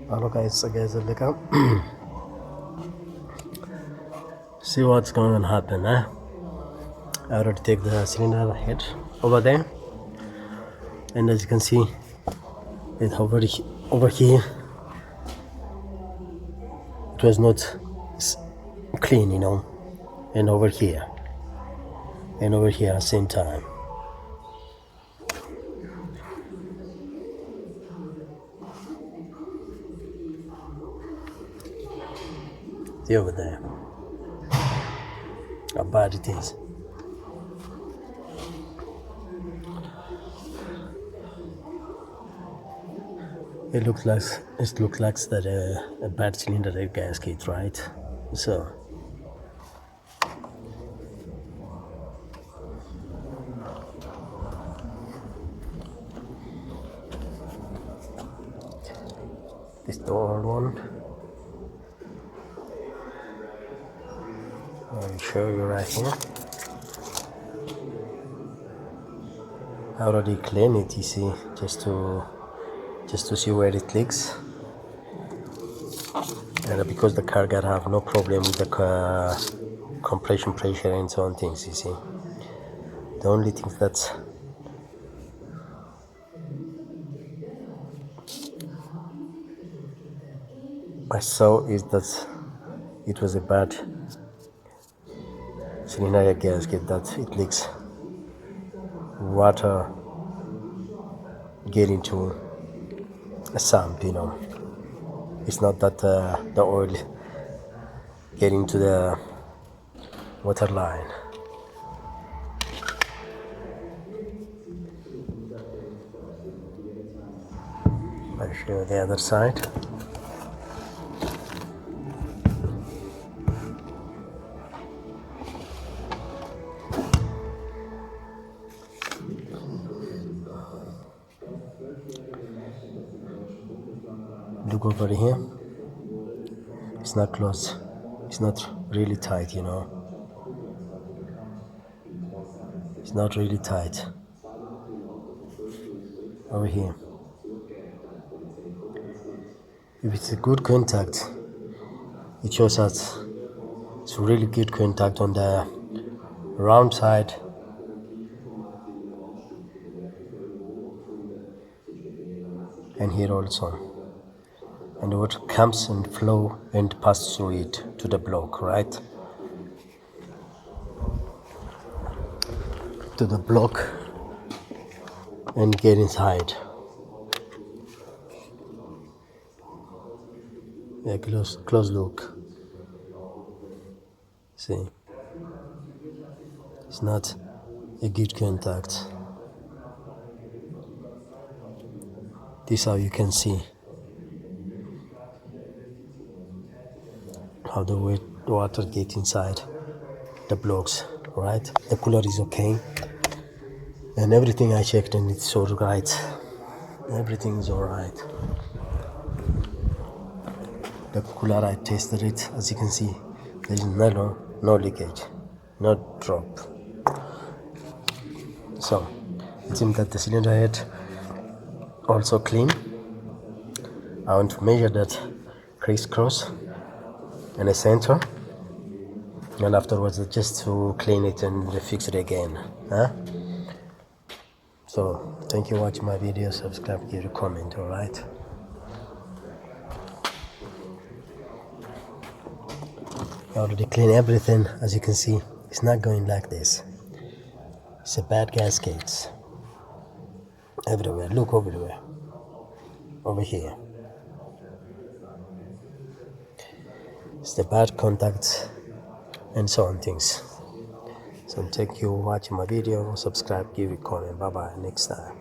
Hello guys, look up. See what's going to happen, I already take the cylinder head over there, and as you can see, it over here, it was not clean, and over here, at the same time. See over there, how bad it is. It looks like that a bad cylinder head gasket, right? So this is the old one. I'll show you right here. I already cleaned it, you see, just to see where it leaks. And because the car got have no problem with the compression pressure and so on things, you see. The only thing that I saw is that it was a bad cylinder gasket, that it leaks water get into a sump, It's not that the oil get into the water line. I'll show you the other side. Look over here. It's not close. It's not really tight, It's not really tight. Over here. If it's a good contact, it shows that it's really good contact on the round side and here also. And the water comes and flow and pass through it to the block, right? To the block and get inside. Yeah, close look. See, it's not a good contact. This is how you can see how the water gets inside the blocks, right? The cooler is okay, and everything I checked and it's all right. Everything is all right. The cooler, I tested it. As you can see, there is no leakage, no drop. So it seems that the cylinder head also clean. I want to measure that crisscross and the center, and afterwards just to clean it and fix it again. So thank you for watching my video. Subscribe, give a comment. All right. I already cleaned everything. As you can see, it's not going like this. It's a bad gasket everywhere. Look everywhere. Over here. It's the bad contacts and so on things. So thank you for watching my video. Subscribe, give a comment. Bye bye. Next time.